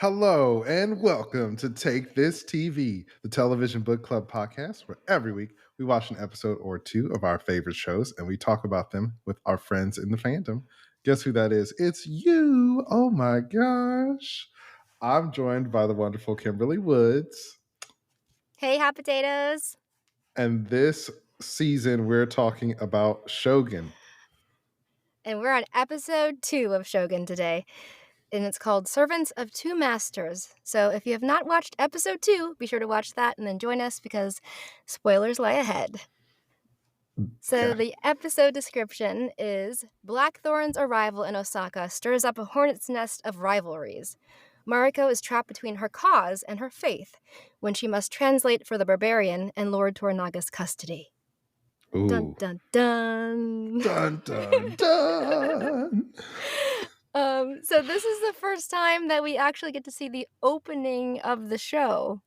Hello and welcome to Take This TV, the television book club podcast, where every week we watch an episode or two of our favorite shows and we talk about them with our friends in the fandom. Guess who that is? It's you. Oh my gosh. I'm joined by the wonderful Kimberly Woods. Hey, hot potatoes. And this season we're talking about Shogun. And we're on episode 2 of Shogun today. And it's called Servants of Two Masters. So if you have not watched episode 2, be sure to watch that and then join us because spoilers lie ahead. So Yeah. the episode description is Blackthorn's arrival in Osaka stirs up a hornet's nest of rivalries. Mariko is trapped between her cause and her faith when she must translate for the barbarian in Lord Torunaga's custody. Ooh. Dun dun dun. Dun dun dun. So this is the first time that we actually get to see the opening of the show.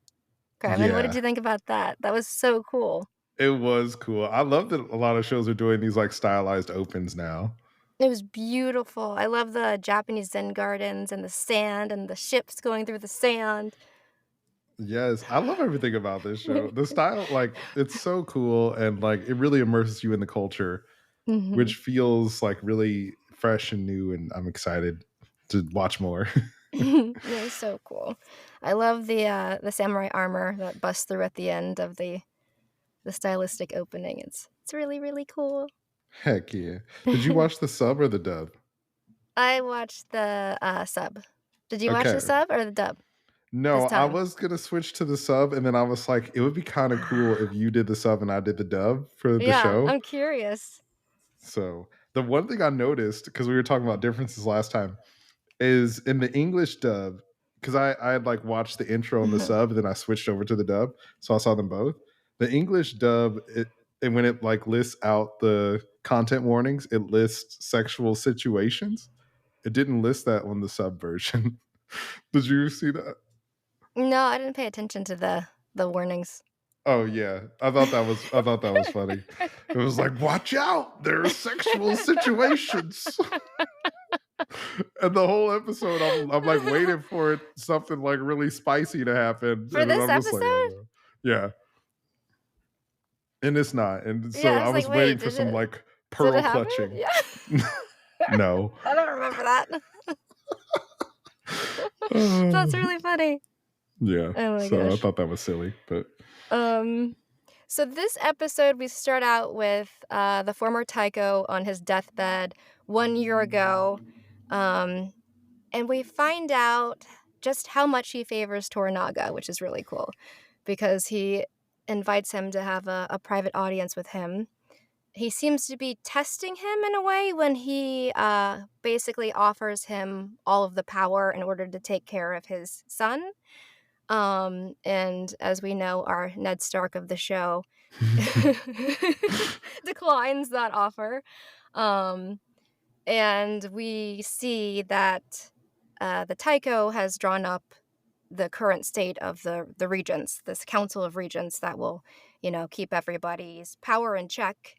Carmen, what did Yeah. you think about that? That was so cool. It was cool. I love that a lot of shows are doing these like stylized opens now. It was beautiful. I love the Japanese Zen gardens and the sand and the ships going through the sand. Yes, I love everything about this show. The style, like, it's so cool and like it really immerses you in the culture, Mhm. which feels like really fresh and new. And I'm excited to watch more. It was so cool. I love the samurai armor that busts through at the end of the stylistic opening. It's really, really cool. Heck yeah. Did you watch the sub or the dub? I watched the sub. Did you watch the Okay. sub or the dub? No, This I time. was gonna switch to the sub, and then I was like, it would be kind of cool if you did the sub and I did the dub for the Yeah, show. I'm curious. So the one thing I noticed, because we were talking about differences last time, is in the English dub, because I had like watched the intro and the sub, and then I switched over to the dub, so I saw them both. The English dub, and when it like lists out the content warnings, it lists sexual situations. It didn't list that on the sub version. Did you see that? No, I didn't pay attention to the warnings. Oh yeah, I thought that was funny. It was like, watch out, there are sexual situations. And the whole episode, I'm like waiting for it, something like really spicy to happen, For and then this I'm just like, oh episode? no, yeah, and it's not, and so Yeah, I I was like, was waiting wait, for some like did it pearl happen? clutching. Yeah. No, I don't remember that. That's really funny. yeah. Oh my So I gosh. thought that was silly, but So this episode we start out with the former Taiko on his deathbed 1 year ago. And we find out just how much he favors Torunaga, which is really cool because he invites him to have a private audience with him. He seems to be testing him in a way when he basically offers him all of the power in order to take care of his son. And as we know, our Ned Stark of the show declines that offer. Um, and we see that the Taiko has drawn up the current state of the regents, this Council of Regents that will, keep everybody's power in check.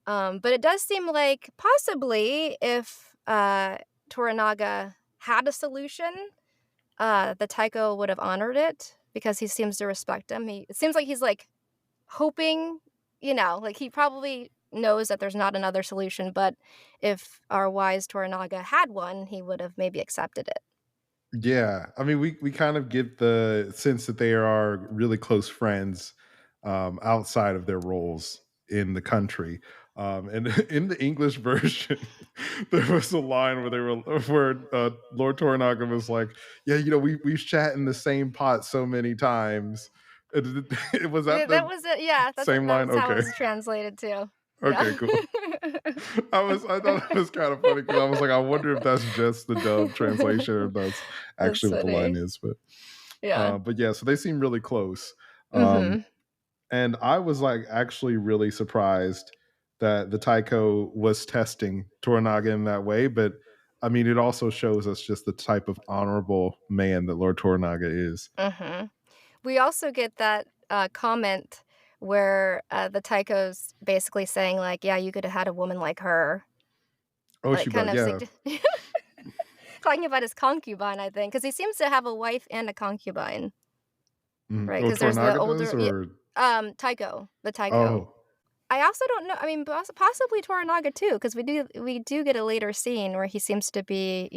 But it does seem like possibly if Torunaga had a solution, the Taiko would have honored it because he seems to respect him. It seems like he's like hoping, like he probably knows that there's not another solution, but if our wise Torunaga had one, he would have maybe accepted it. yeah, I mean, we kind of get the sense that they are really close friends outside of their roles in the country. And in the English version, there was a line where Lord Tornaga was like, "Yeah, we've shat in the same pot so many times." It was Yeah, at that the was it. Yeah, same that line. was how it Okay, was translated too. Yeah. okay, cool. I thought it was kind of funny because I was like, I wonder if that's just the dub translation or if that's That's actually what the line funny. is. Yeah. But yeah, so they seem really close. Um, Mhm. and I was like actually really surprised that the Taiko was testing Toranaga in that way. But I mean, it also shows us just the type of honorable man that Lord Toranaga is. Mhm. We also get that comment where the Taiko's basically saying like, "Yeah, you could have had a woman like her." Like Ochiba, kind of yeah. talking about his concubine, I think, because he seems to have a wife and a concubine, right? Oh, Because there's the Tornaga does, older, yeah, or Taiko, the Taiko. oh, I also don't know. I mean, possibly Torunaga too, because we do get a later scene where he seems to be,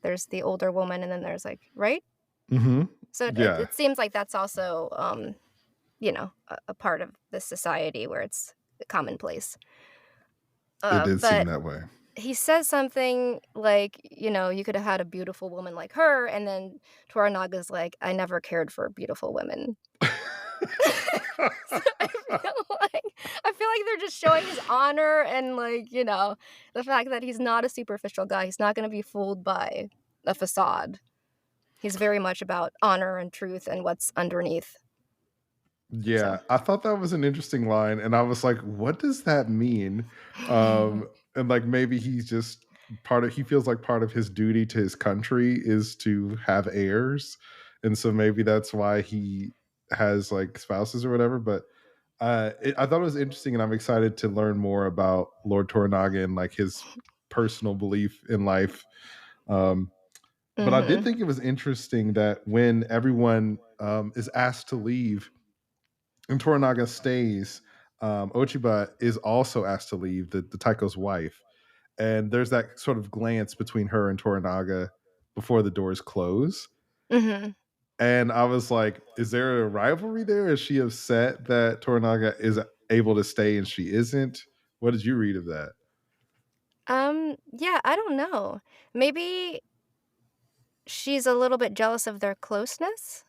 there's the older woman, and then there's like, right. mm-hmm. So it, Yeah, it seems like that's also a part of the society where it's commonplace. it did seem But that way. he says something like, you could have had a beautiful woman like her, and then Toranaga's like, I never cared for beautiful women. So I feel like they're just showing his honor and the fact that he's not a superficial guy. He's not going to be fooled by a facade. He's very much about honor and truth and what's underneath. So Yeah, I thought that was an interesting line, and I was like, "What does that mean?" And like maybe he's just he feels like part of his duty to his country is to have heirs, and so maybe that's why he has like spouses or whatever. But I thought it was interesting, and I'm excited to learn more about Lord Tornaga and like his personal belief in life. Um, but I did mhm. think it was interesting that when everyone is asked to leave and Toranaga stays, Ochiba is also asked to leave, the Taiko's wife. And there's that sort of glance between her and Toranaga before the doors close. Mhm. And I was like, is there a rivalry there? Is she upset that Toranaga is able to stay and she isn't? What did you read of that? Yeah, I don't know. Maybe she's a little bit jealous of their closeness.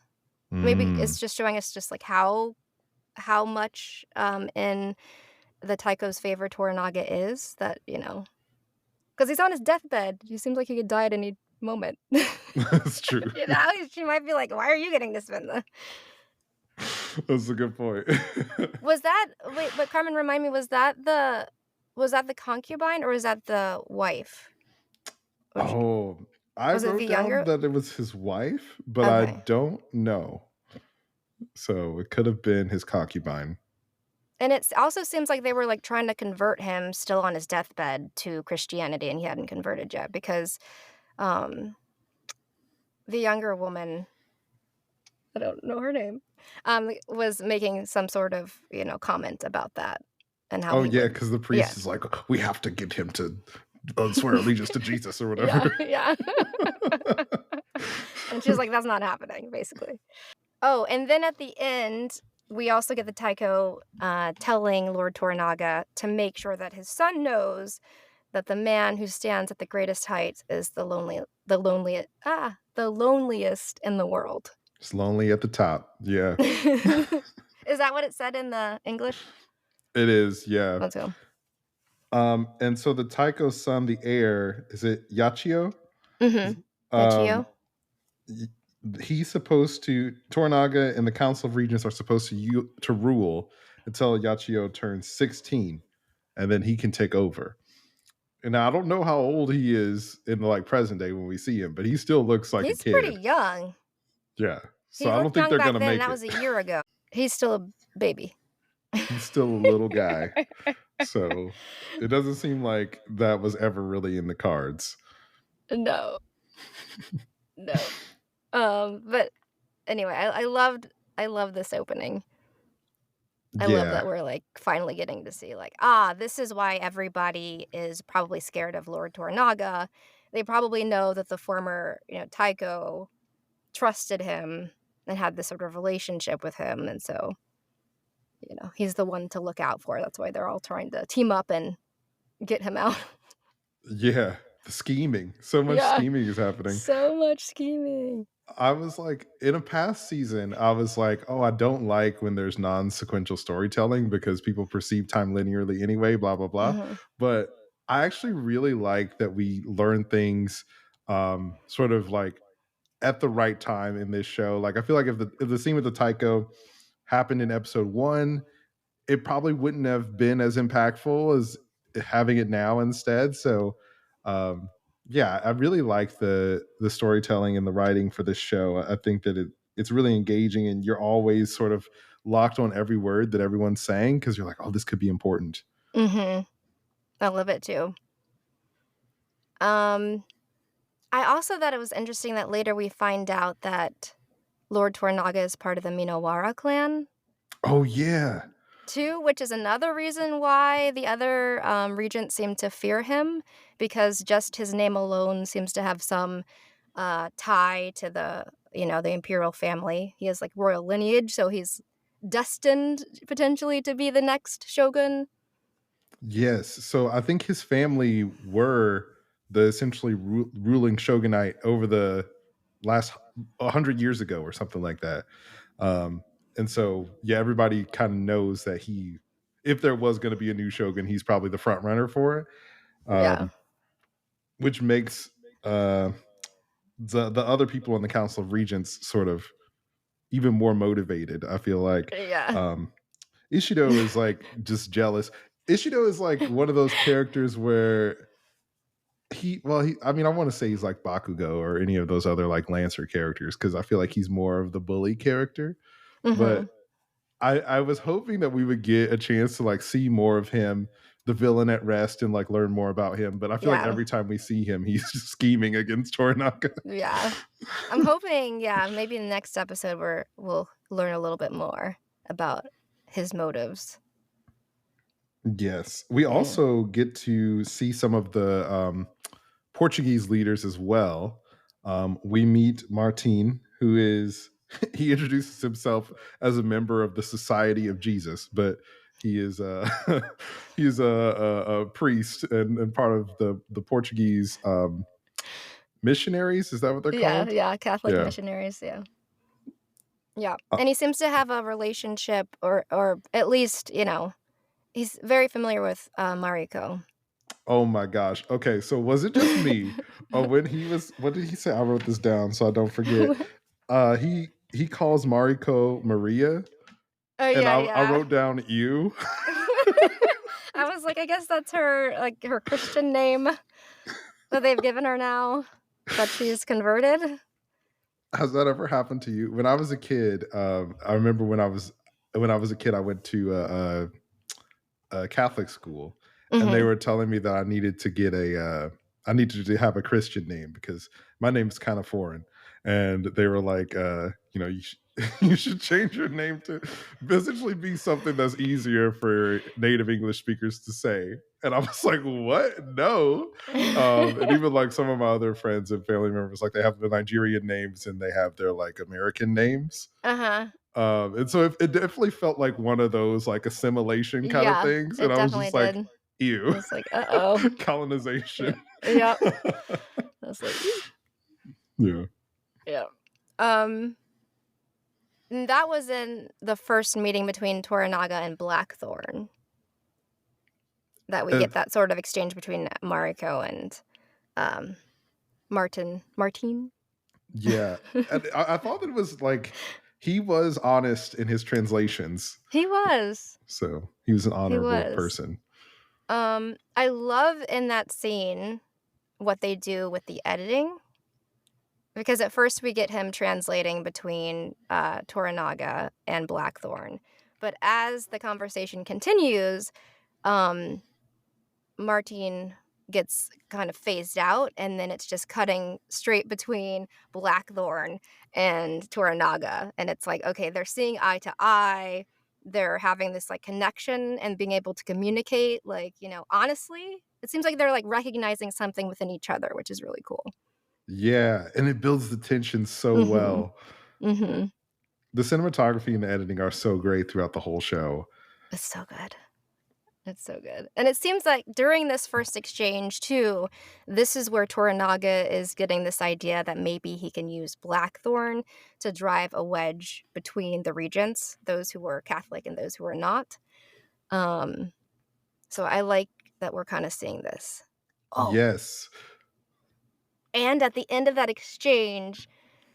Maybe Mm. it's just showing us just like how much in the Taiko's favor Toranaga is, that, because he's on his deathbed. He seems like he could die at any moment. That's true. She might be like, "Why are you getting to spend the?" That's a good point. Was that wait? But Carmen, remind me, was that the concubine or was that the wife? Which Oh, I was it? The wrote down younger? that it was his wife, but I Okay, don't know. So it could have been his concubine. and it also seems like they were like trying to convert him still on his deathbed to Christianity, and he hadn't converted yet because um, the younger woman, I don't know her name, was making some sort of, comment about that and how Oh he yeah, would, because the yeah, priest is like, we have to get him to swear allegiance to Jesus or yeah, whatever. yeah. And she's like, that's not happening, basically. Oh, and then at the end, we also get the Taiko telling Lord Toranaga to make sure that his son knows that the man who stands at the greatest height is the loneliest in the world. It's lonely at the top. Yeah, Is that what it said in the English? it is. Yeah. Let's go. And so the Taiko's son, the heir, is it Yachio? Mhm. Um, Yachio? y- he's supposed to Tornaga and the Council of Regents are supposed to rule until Yachio turns 16, and then he can take over. And I don't know how old he is in the like present day when we see him, but he still looks like a He's pretty kid. young. Yeah. So He I don't looked think young they're back gonna then, make that it. was a year ago. He's still a baby. He's still a little guy. So it doesn't seem like that was ever really in the cards. No, no. But anyway, I love this opening. I love Yeah. that we're, like, finally getting to see, like, this is why everybody is probably scared of Lord Toranaga. They probably know that the former, Taiko trusted him and had this sort of relationship with him, and so, he's the one to look out for. That's why they're all trying to team up and get him out. Yeah. The scheming. So much Yeah, scheming is happening. so much scheming. I was like, in a past season, I was like, oh, I don't like when there's non sequential storytelling because people perceive time linearly anyway, blah, blah, blah. Mhm. But I actually really like that we learn things sort of like at the right time in this show. Like, I feel like if the scene with the Taiko happened in episode one, it probably wouldn't have been as impactful as having it now instead. So, um, yeah, I really like the storytelling and the writing for this show. I think that it's really engaging, and you're always sort of locked on every word that everyone's saying because you're like, oh, this could be important. Mhm. I love it too. Um, I also thought it was interesting that later we find out that Lord Torunaga is part of the Minowara clan Oh yeah. too, which is another reason why the other regents seem to fear him, because just his name alone seems to have some tie to the imperial family. He has like royal lineage, so he's destined potentially to be the next shogun. Yes. So I think his family were the essentially ruling shogunate over the last 100 years ago or something like that. Um, and so, yeah, everybody kind of knows that if there was going to be a new shogun, he's probably the front runner for it, Yeah. which makes uh, the other people on the Council of Regents sort of even more motivated. I feel like Yeah. um, Ishido is like just jealous. Ishido is like one of those characters where I mean, I want to say he's like Bakugo or any of those other like Lancer characters because I feel like he's more of the bully character. Mhm. But I was hoping that we would get a chance to like see more of him, the villain at rest, and like learn more about him. But I feel like Yeah. every time we see him, he's just scheming against Toranaka. Yeah. I'm hoping, yeah, maybe in the next episode we'll learn a little bit more about his motives. Yes. We Yeah. also get to see some of the Portuguese leaders as well. We meet Martin, who is, he introduces himself as a member of the Society of Jesus, but he is he's a priest and part of the Portuguese missionaries. Is that what they're Yeah, called? yeah, Catholic Yeah. missionaries, yeah. Yeah, Uh, and he seems to have a relationship or at least, he's very familiar with, Mariko. oh my gosh. Okay, so was it just me, or when he was? What did he say? I wrote this down so I don't forget. He calls Mariko Maria, Oh, and yeah, I yeah. wrote down you. I was like, I guess that's her, like, her Christian name that they've given her now that she's converted. Has that ever happened to you? When I was a kid, I remember when I was a kid, I went to a Catholic school, and they Mhm. were telling me that I needed to have a Christian name because my name's kind of foreign, and they were like, you should change your name to essentially be something that's easier for native English speakers to say. And I was like, what? No. And even like some of my other friends and family members, like they have the Nigerian names and they have their like American names. Uh-huh. And so it definitely felt like one of those like assimilation kind of Yeah, things. And it I was definitely just like, did. ew, It's like, "Uh-oh." Yeah. colonization. Yep. I was like, Yeah. yeah. Um, that was in the first meeting between Toranaga and Blackthorn that we Uh, get that sort of exchange between Mariko and, um, Martin? yeah. And I thought that it was like he was honest in his translations. He was. So he was an He honorable was. person. I love in that scene what they do with the editing, because at first we get him translating between, Toranaga and Blackthorn, but as the conversation continues, um, Martin gets kind of phased out, and then it's just cutting straight between Blackthorn and Toranaga, and it's like, okay, they're seeing eye to eye, they're having this, like, connection and being able to communicate, like, honestly, it seems like they're, like, recognizing something within each other, which is really cool. Yeah. And it builds the tension so Mhm. well. Mhm. The cinematography and the editing are so great throughout the whole show. It's so good. It's so good. And it seems like during this first exchange too, this is where Toranaga is getting this idea that maybe he can use Blackthorn to drive a wedge between the regents, those who were Catholic and those who were not. Um, so I like that we're kind of seeing this. Oh, Yes. and at the end of that exchange,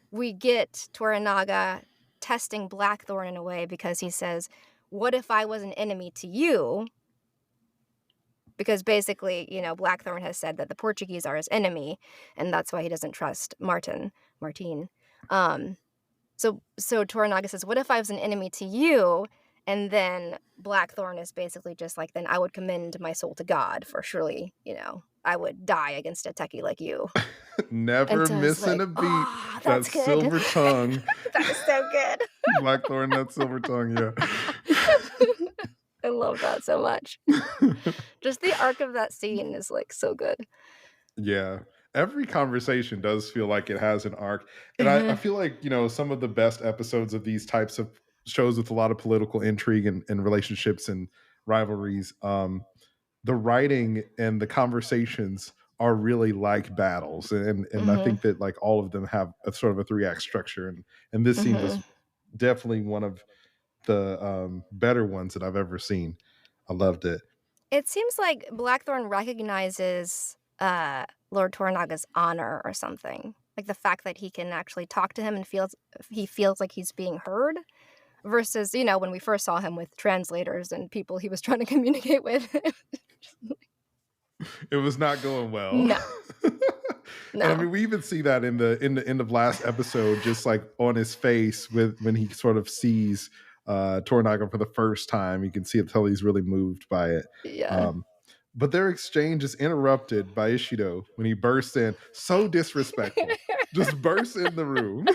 we get Toranaga testing Blackthorn in a way because he says, "What if I was an enemy to you?" Because basically, Blackthorn has said that the Portuguese are his enemy, and that's why he doesn't trust Martin. Um, so Toranaga says, "What if I was an enemy to you?" And then Blackthorn is basically just like, "Then I would commend my soul to God, for surely, I would die against a techie like you. And Never so it's missing like, a beat. oh, That that's good. silver tongue. That is so good. Blackthorn, that silver tongue, yeah. I love that so much. Just the arc of that scene is like so good. Yeah. Every conversation does feel like it has an arc. And I Mhm. feel like, some of the best episodes of these types of shows with a lot of political intrigue and relationships and rivalries, the writing and the conversations are really like battles. And I Mhm. think that like all of them have a sort of a 3 act structure. And this scene was Mhm. definitely one of the better ones that I've ever seen. I loved it. It seems like Blackthorn recognizes Lord Toranaga's honor or something. Like the fact that he can actually talk to him and he feels like he's being heard versus, when we first saw him with translators and people he was trying to communicate with. It was not going well. No. And I No. mean, we even see that in the end of last episode, just like on his face with when he sort of sees Tornaga for the first time. You can see it, tell he's really moved by it. Yeah. Um, but their exchange is interrupted by Ishido when he bursts in, so disrespectful, just bursts in the room.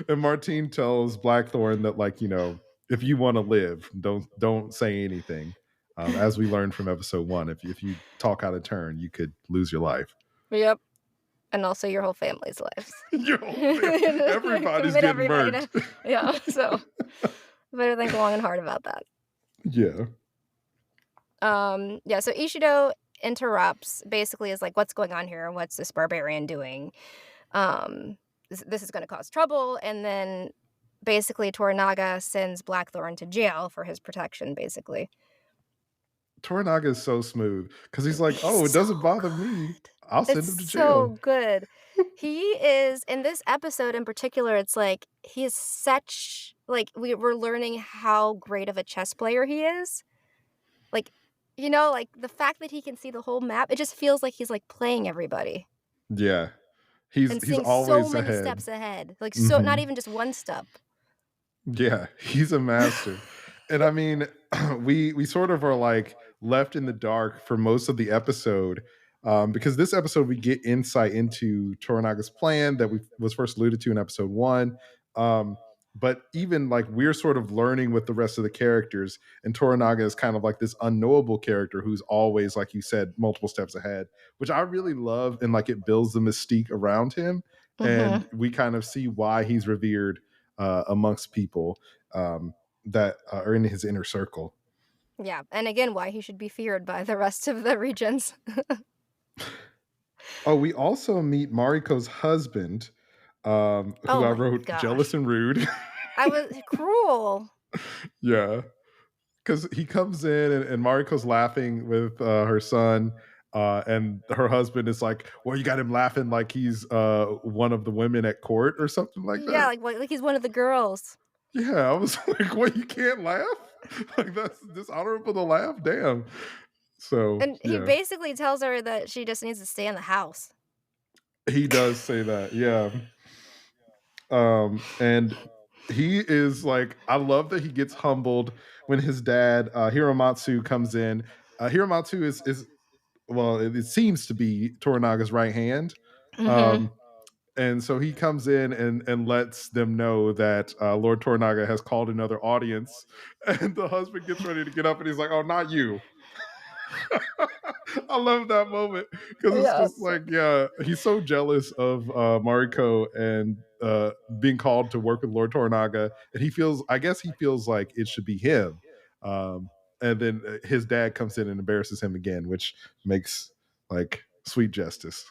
And Martine tells Blackthorn that, like, if you want to live, don't say anything. As we learned from episode 1, if you talk out of turn, you could lose your life. Yep. And also your whole family's lives. Your whole family, everybody's Commit getting everybody murked. to, yeah, so better think long and hard about that. Yeah. Yeah, so Ishido interrupts, basically is like, what's going on here? What's this barbarian doing? This is going to cause trouble. And then basically Toranaga sends Blackthorn to jail for his protection, basically. Toranaga is so smooth because he's like, He's oh, it so doesn't bother me. good. I'll It's send him to jail. so good. He is, in this episode in particular, it's like, he is such, like, we're learning how great of a chess player he is. Like, like, the fact that he can see the whole map, it just feels like he's, like, playing everybody Yeah. He's and he's seeing so always many ahead. steps ahead. Like, so not Mhm. even just one step. Yeah, he's a master. And I mean, we sort of are like left in the dark for most of the episode, because this episode we get insight into Toranaga's plan that was first alluded to in episode 1. But even like we're sort of learning with the rest of the characters, and Toranaga is kind of like this unknowable character who's always, like you said, multiple steps ahead, which I really love, and like it builds the mystique around him, and Mhm. we kind of see why he's revered amongst people that are in his inner circle. Yeah, and again, why he should be feared by the rest of the regions. Oh, we also meet Mariko's husband, who Oh I my wrote jealous gosh. and rude. I was cruel. Yeah, because he comes in and Mariko's laughing with her son. And her husband is like, well, you got him laughing like he's one of the women at court or something like Yeah, that. like he's one of the girls. Yeah, I was like, what, you can't laugh? Like, that's dishonorable to laugh? Damn. So, And he yeah. basically tells her that she just needs to stay in the house. He does say that, yeah. And he is like, I love that he gets humbled when his dad, Hiramatsu, comes in. Hiramatsu is well, it seems to be Toranaga's right hand. Mhm. Um, and so he comes in and lets them know that Lord Tornaga has called another audience. And the husband gets ready to get up and he's like, oh, not you. I love that moment because it's just Yes. like, yeah, he's so jealous of Mariko and being called to work with Lord Tornaga, and I guess he feels like it should be him. Um, and then his dad comes in and embarrasses him again, which makes like sweet justice.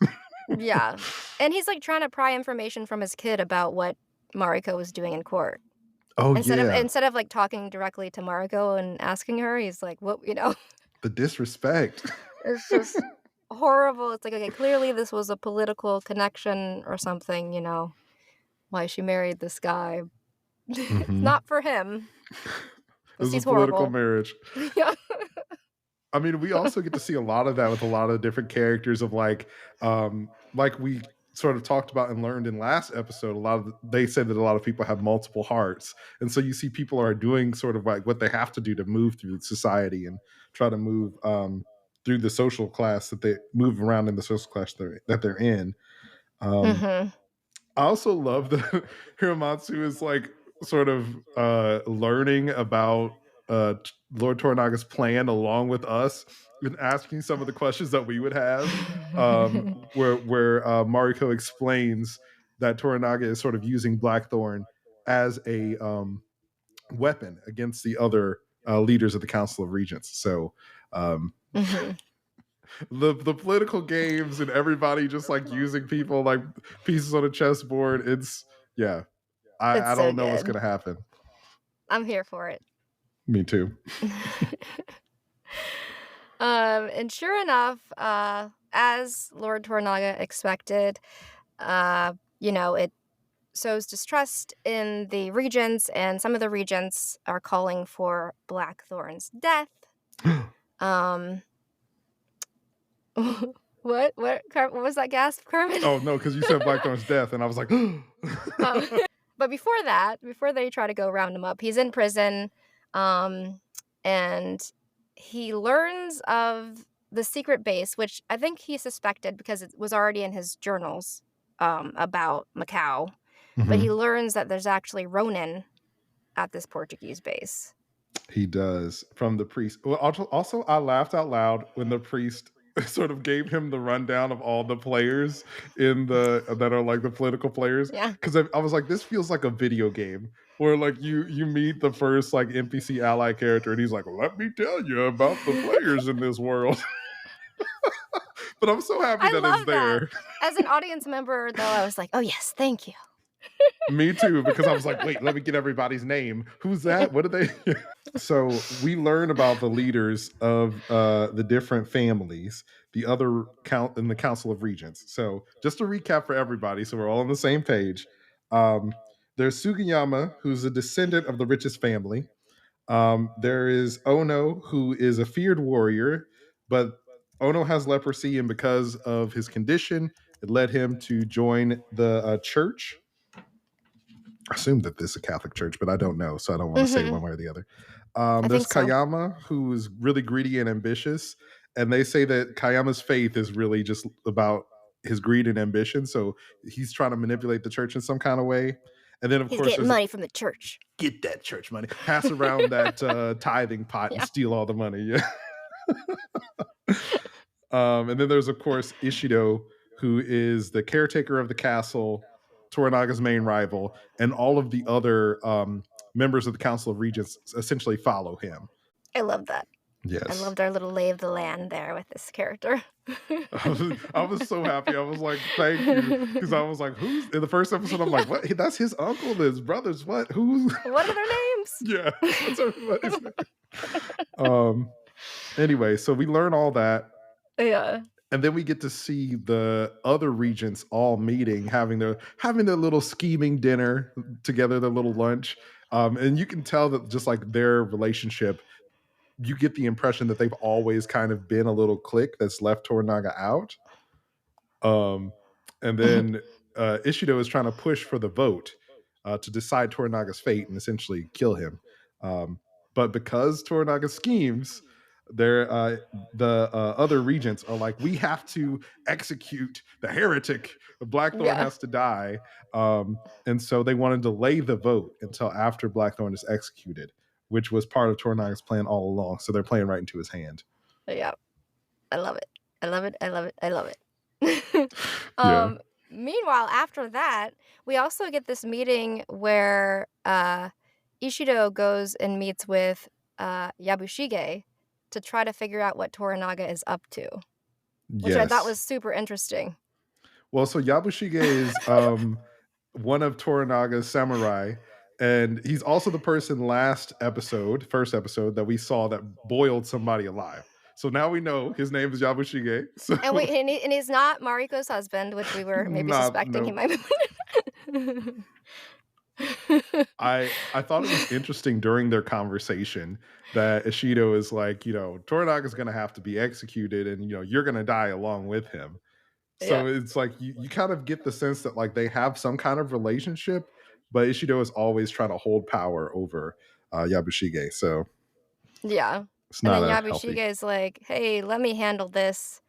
Yeah. And he's like trying to pry information from his kid about what Mariko was doing in court. Oh Instead of yeah, instead of like talking directly to Mariko and asking her, he's like, what. the disrespect. It's just horrible. It's like, okay, clearly this was a political connection or something. Why she married this guy. It's Mhm. not for him, It because was a he's political horrible. marriage. Yeah. I mean, we also get to see a lot of that with a lot of different characters of like we sort of talked about and learned in last episode. They said that a lot of people have multiple hearts, and so you see people are doing sort of like what they have to do to move through society and try to move. through the social class that they move around in the social class that they're in. Mm-hmm. I also love that Hiramatsu is like sort of learning about Lord Toranaga's plan along with us and asking some of the questions that we would have. Where Mariko explains that Torunaga is sort of using Blackthorn as a weapon against the other leaders of the Council of Regents. So Mm-hmm. the political games and everybody just like using people like pieces on a chessboard. It's yeah. It's I so don't know what's good. gonna happen. I'm here for it. Me too. And sure enough, as Lord Torunaga expected, it sows distrust in the regents, and some of the regents are calling for Blackthorn's death. Um, what? What was that gasp, Carmen? Oh no, because you said Blackthorn's death, and I was like, But before that, before they try to go round him up, he's in prison, and he learns of the secret base, which I think he suspected because it was already in his journals about Macau. But he learns that there's actually Ronin at this Portuguese base. He does from the priest. Well, also, I laughed out loud when the priest sort of gave him the rundown of all the players in the that are like the political players. Yeah. Because I was like, this feels like a video game where like you meet the first like NPC ally character, and he's like, let me tell you about the players in this world. But I'm so happy I that it's love that. there. As an audience member, though, I was like, oh, yes, thank you. Me too, because I was like, wait, let me get everybody's name. Who's that? What are they? So we learn about the leaders of the different families, the other count in the Council of Regents. So just to recap for everybody, so we're all on the same page. There's Sugiyama, who's a descendant of the richest family. There is Ono, who is a feared warrior, but Ono has leprosy, and because of his condition, it led him to join the church. I assume that this is a Catholic church, but I don't know, so I don't want to say one way or the other. I There's think so. Kayama, who is really greedy and ambitious, and they say that Kayama's faith is really just about his greed and ambition. So he's trying to manipulate the church in some kind of way. And then, of He's course, getting there's money from the church. get that church money, pass around that tithing pot and Yeah. steal all the money. Yeah. And then there's, of course, Ishido, who is the caretaker of the castle, Toranaga's main rival, and all of the other members of the Council of Regents essentially follow him. I love that. Yes. I loved our little lay of the land there with this character. I was so happy. I was like, thank you. Because I was like, who's in the first episode? I'm like, what? That's his uncle, his brothers. What? Who's What are their names? Yeah, that's everybody's name. Anyway, so we learn all that. Yeah. And then we get to see the other regents all meeting, having their little scheming dinner together, their little lunch. And you can tell that just like their relationship, you get the impression that they've always kind of been a little clique that's left Toranaga out. And then Ishido is trying to push for the vote to decide Toranaga's fate and essentially kill him. But because Toranaga schemes, the other regents are like, we have to execute the heretic. Blackthorn has to die. And so they want to delay the vote until after Blackthorn is executed, which was part of Toranaga's plan all along. So they're playing right into his hand. Yeah. I love it. I love it. I love it. I love it. Yeah. Meanwhile, after that, we also get this meeting where Ishido goes and meets with Yabushige to try to figure out what Torunaga is up to, which I thought was super interesting. Well, so Yabushige is one of Toranaga's samurai, and he's also the person first episode that we saw that boiled somebody alive. So now we know his name is Yabushige. So And he's not Mariko's husband, which we were maybe suspecting he might be. I thought it was interesting during their conversation that Ishido is like, Toranaga is going to have to be executed, and you're going to die along with him. So it's like you kind of get the sense that like they have some kind of relationship, but Ishido is always trying to hold power over Yabushige. So yeah, It's And not then a Yabushige healthy. is like, "Hey, let me handle this."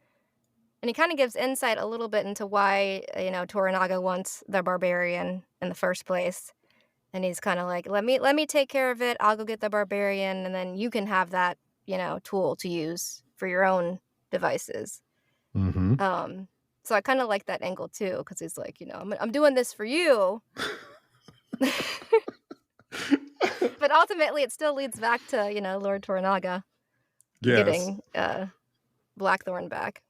And he kind of gives insight a little bit into why, Torunaga wants the barbarian in the first place. And he's kind of like, let me take care of it. I'll go get the barbarian, and then you can have that, tool to use for your own devices. Mm-hmm. So I kind of like that angle too, because he's like, I'm doing this for you, but ultimately it still leads back to, Lord Torunaga Yes. getting Blackthorn back.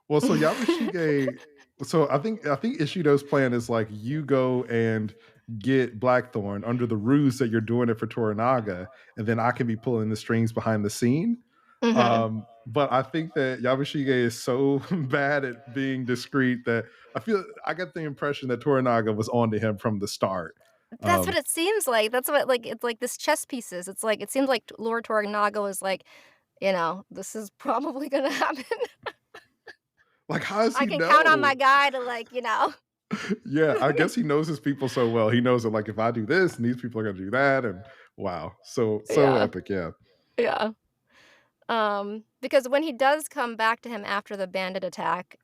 Well, so Yabushige, so I think Ishido's plan is like you go and get Blackthorn under the ruse that you're doing it for Toranaga, and then I can be pulling the strings behind the scene. Hmm. But I think that Yabushige is so bad at being discreet that I get the impression that Toranaga was on to him from the start. That's what Um, it seems like. That's what, like, it's like this chess pieces. It's like, it seems like Lord Tornaga was like, this is probably gonna happen. like, how does I he can count on my know? guy to, like, Yeah, I guess he knows his people so well. He knows that like if I do this and these people are gonna do that, and wow, so yeah, epic. Yeah. yeah. Because when he does come back to him after the bandit attack,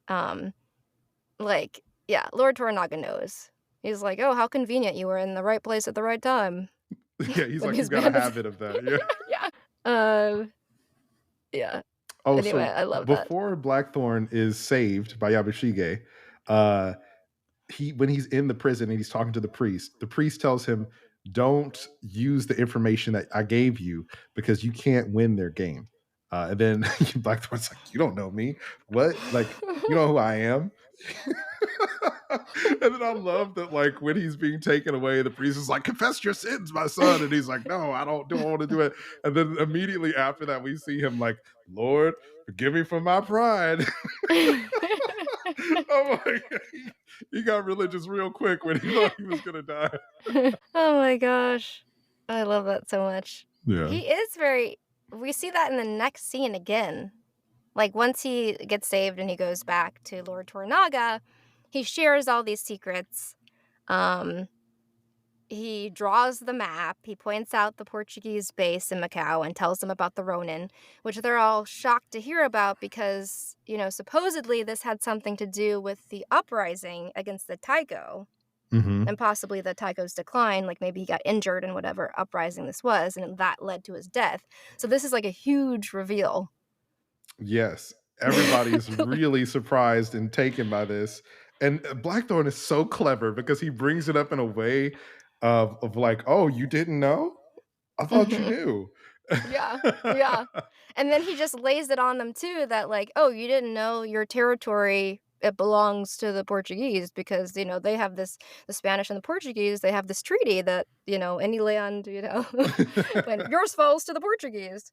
like, yeah, Lord Tornaga knows. He's like, "Oh, how convenient you were in the right place at the right time." Yeah, he's When like, you these got a bandits habit of that. Yeah. yeah. Um, yeah. Oh, Anyway, so I love that. before Blackthorn is saved by Yabushige, uh, when he's in the prison and he's talking to the priest tells him, "Don't use the information that I gave you because you can't win their game." And then Blackthorn's like, "You don't know me. What? Like, you know who I am?" And then I love that, like, when he's being taken away, the priest is like, "Confess your sins, my son," and he's like, "No, I don't want to do it." And then immediately after that, we see him like, "Lord, forgive me for my pride." Oh my god, he got religious real quick when he thought he was gonna die. Oh my gosh. I love that so much. Yeah. He is very We see that in the next scene again. Like, once he gets saved and he goes back to Lord Tornaga, he shares all these secrets. Um, he draws the map, he points out the Portuguese base in Macau and tells them about the Ronin, which they're all shocked to hear about because, supposedly this had something to do with the uprising against the Taiko Hmm. and possibly the Taiko's decline. Like, maybe he got injured in whatever uprising this was, and that led to his death. So this is like a huge reveal. Yes, everybody's really surprised and taken by this, and Blackthorn is so clever because he brings it up in a way of like, "Oh, you didn't know? I thought you Mhm. knew." Yeah, yeah. And then he just lays it on them too that, like, "Oh, you didn't know your territory, it belongs to the Portuguese because, they have this the Spanish and the Portuguese, they have this treaty that, any land, when yours falls to the Portuguese."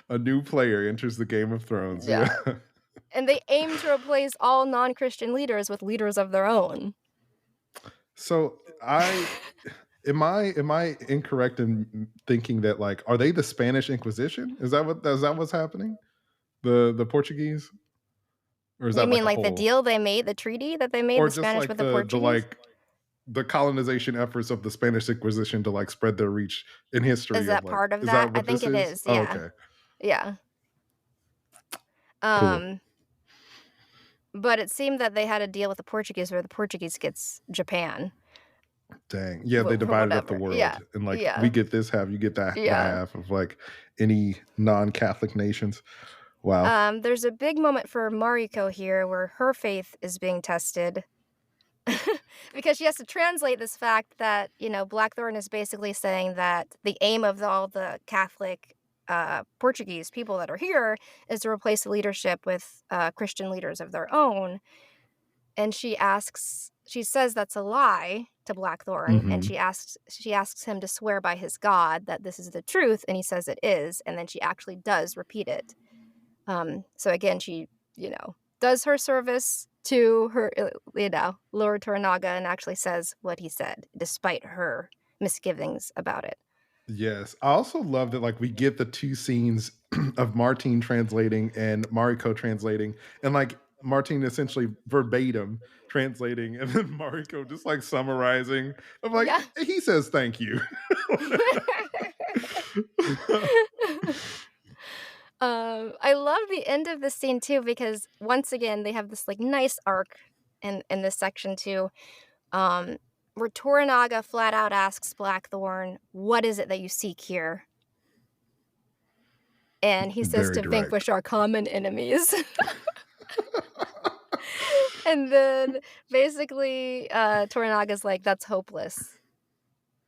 A new player enters the Game of Thrones. Yeah. Yeah. And they aim to replace all non-Christian leaders with leaders of their own. So am I incorrect in thinking that like are they the Spanish Inquisition? Is that what's happening? The Portuguese, or is You that like mean a like the whole, deal they made, the treaty that they made, or the just Spanish like with the the Portuguese? like the colonization efforts of the Spanish Inquisition to like spread their reach in Is history of that like, part of is that? that I what think this it is? is, Oh, yeah. okay. Yeah. Cool. Um, but it seemed that they had a deal with the Portuguese where the Portuguese gets Japan. Dang. Yeah, they For divided up the whatever. Yeah. world and like we Yeah. get this half, you get that the Yeah. half of like any non-Catholic nations. Wow. There's a big moment for Mariko here where her faith is being tested because she has to translate this fact that, Blackthorn is basically saying that the aim of all the Catholic Portuguese people that are here is to replace the leadership with Christian leaders of their own. And she says that's a lie to Blackthorn, and Hmm. she asks him to swear by his god that this is the truth, and he says it is, and then she actually does repeat it. So again, she, does her service to her, Lord Tornaga, and actually says what he said, despite her misgivings about it. Yes. I also love that like we get the two scenes of Martine translating and Mariko translating, and like Martine essentially verbatim translating, and then Mariko just like summarizing. I'm like, Yeah. he says thank you. I love the end of the scene too because once again they have this like nice arc in this section too, um, where Torunaga flat out asks Blackthorn, "What is it that you seek here?" And he says Very to direct. vanquish our common enemies. And then basically, Toranaga's like, "That's hopeless."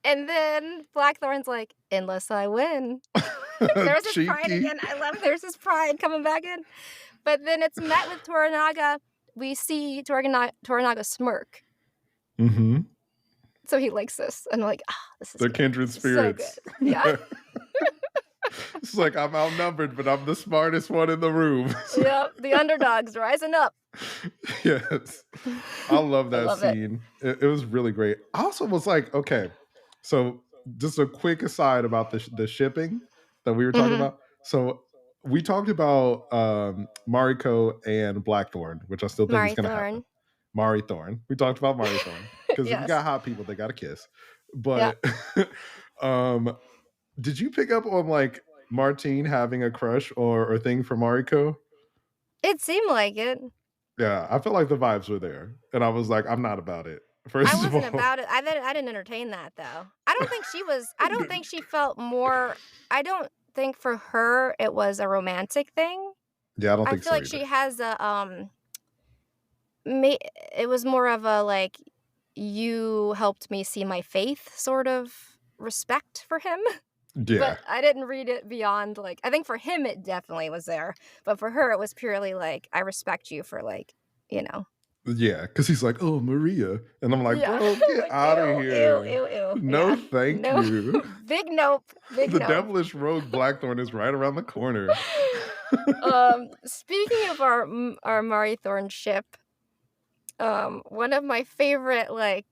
And then Blackthorn's like, "Unless I win." There's his pride Cheeky. again. I love there's his pride coming back in. But then it's met with Torunaga. We see Torunaga smirk. Mm-hmm. So he likes this. And I'm like, this is They're good. kindred This is so good. spirits. Yeah. It's like I'm outnumbered, but I'm the smartest one in the room. Yep. The underdog's rising up. Yes. I love I that love it. scene. It was really great. I also was like, okay, so just a quick aside about the shipping that we were talking Mhm. about. So we talked about Mariko and Blackthorn, which I still think is going to happen. Thorn. Mari Thorn. We talked about Mari Thorn because if you Yes. got hot people, they got to kiss. Yep. But um, did you pick up on like Martine having a crush or thing for Mariko? It seemed like it. Yeah, I felt like the vibes were there, and I was like, I'm not about it. I First of wasn't all, about it. I didn't entertain that though. I don't think she felt more I don't think for her it was a romantic thing. yeah, I don't I think feel so like either. she has a ma it was more of a like you helped me see my faith sort of respect for him. Yeah, But I didn't read it beyond like I think for him it definitely was there, but for her it was purely like I respect you for like, you know. yeah, because he's like, "Oh, Maria," and I'm like, Yeah. "Bro, get Like, out of ew, ew, here! ew, ew. No, Yeah. thank No. you." Big nope. Big The nope. devilish rogue Blackthorn is right around the corner. Speaking of our Mari Thorn ship, one of my favorite, like,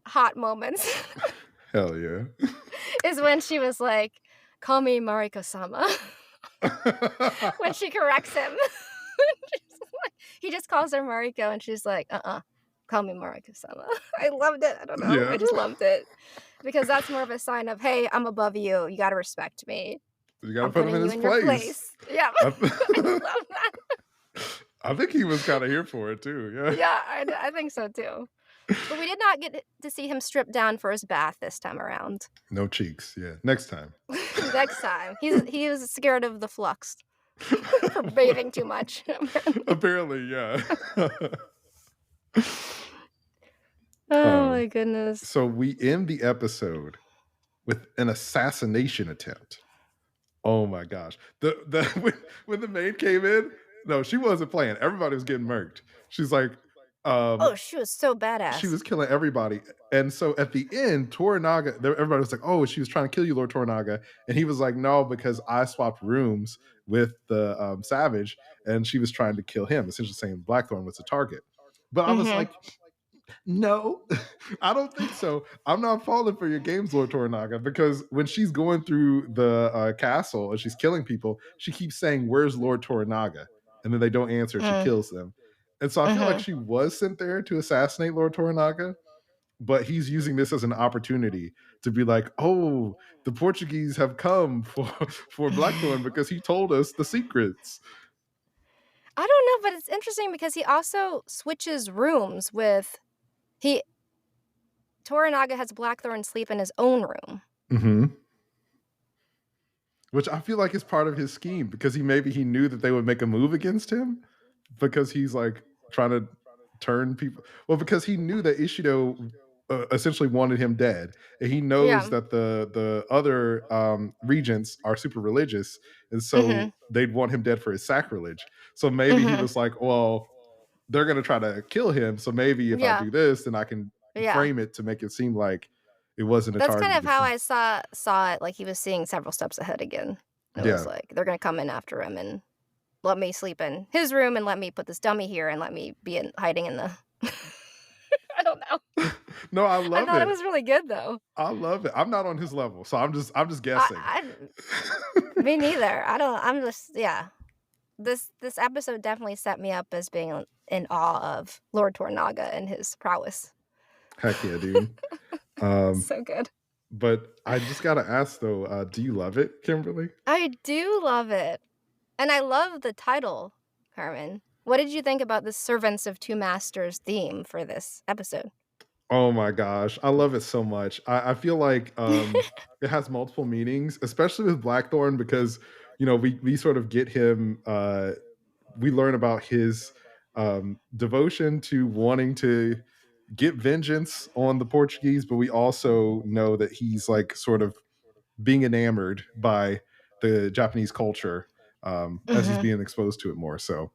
hot moments Hell yeah! is when she was like, "Call me Mariko-sama." When she corrects him. She's like he just calls her Mariko, and she's like, call me Mariko-sama." I loved it. I don't know. I Yeah, just loved it. Because that's more of a sign of, "Hey, I'm above you. You gotta respect me. you got to I'm put him in putting you his in your place. place." Yeah. I, I love that. I think he was kind of here for it too. Yeah. Yeah, I think so too. But we did not get to see him stripped down for his bath this time around. No cheeks. Yeah. Next time. Next time. He was scared of the flux for bathing too much, apparently. Apparently, yeah. Oh um, my goodness. so we end the episode with an assassination attempt. Oh my gosh. The when the maid came in, no, she wasn't playing. Everybody was getting murked. She's like, um, Oh, she was so she badass. was killing everybody. And so at the end, Torunaga, everybody was like, "Oh, she was trying to kill you, Lord Torunaga." And he was like, "No, because I swapped rooms with the Savage, and she was trying to kill him, essentially saying Blackthorn was the target." But I was Mhm. like, "No, I don't think so. I'm not falling for your games, Lord Torunaga, because when she's going through the castle and she's killing people, she keeps saying, 'Where's Lord Torunaga?' And then they don't answer. She Mm. kills them." And so I feel like Mhm. she was sent there to assassinate Lord Torunaga, but he's using this as an opportunity to be like, "Oh, the Portuguese have come for Blackthorn because he told us the secrets." I don't know, but it's interesting because he also switches rooms with he Toranaga has Blackthorn sleep in his own room. Mm-hmm. Which I feel like is part of his scheme because he knew that they would make a move against him because he's like trying to turn people. Well, because he knew that Ishido essentially wanted him dead, and he knows Yeah. that the other regents are super religious, and Mhm. so they'd want him dead for his sacrilege. So maybe he Mhm. was like, "Well, they're gonna try to kill him, so maybe if I Yeah. do this, then I can Yeah. frame it to make it seem like it wasn't a That's kind target of against how him." I saw it, like, he was seeing several steps ahead again. It was Yeah, like, they're gonna come in after him and let me sleep in his room and let me put this dummy here and let me be hiding in the I don't know. no, I I love thought it it. was really good though. I love it. I'm not on his level, so I'm just I guessing. I me neither. I don't I'm just yeah. This episode definitely set me up as being in awe of Lord Tornaga and his prowess. Heck yeah, dude. Um, So good. but I just gotta ask though, do you love it, Kimberly? I do love it. And I love the title, Carmen. What did you think about the Servants of Two Masters theme for this episode? Oh my gosh, I love it so much. I feel like it has multiple meanings, especially with Blackthorn, because we sort of get him. We learn about his devotion to wanting to get vengeance on the Portuguese, but we also know that he's like sort of being enamored by the Japanese culture as he's Mm-hmm. being exposed to it more. So,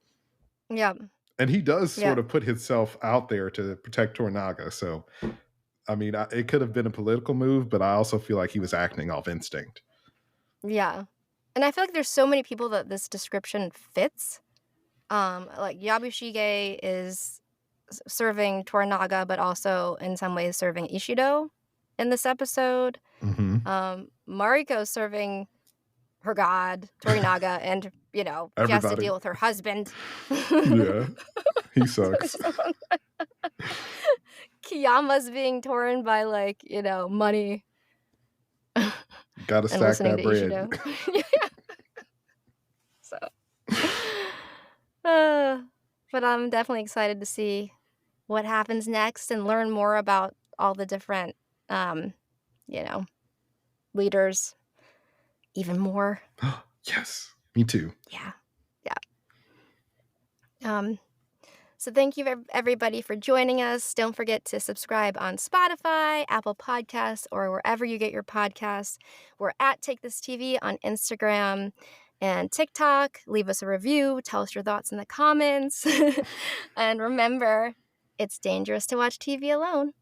Yep. and he does sort Yep. of put himself out there to protect Torunaga. So, I mean, it could have been a political move, but I also feel like he was acting off instinct. Yeah. And I feel like there's so many people that this description fits. Like Yabushige is serving Torunaga, but also in some ways serving Ishido in this episode. Mm-hmm. Mariko serving her god, Torunaga, and, she has to Everybody. deal with her husband. Yeah, he sucks. Kiyama's being torn by, money Gotta and stack listening that to bread. Ishido. So, but I'm definitely excited to see what happens next and learn more about all the different, you know, leaders even more. Yes, me too. Yeah. Yeah. So thank you everybody for joining us. Don't forget to subscribe on Spotify, Apple Podcasts, or wherever you get your podcasts. We're at Take This TV on Instagram and TikTok. Leave us a review. Tell us your thoughts in the comments. And remember, it's dangerous to watch TV alone.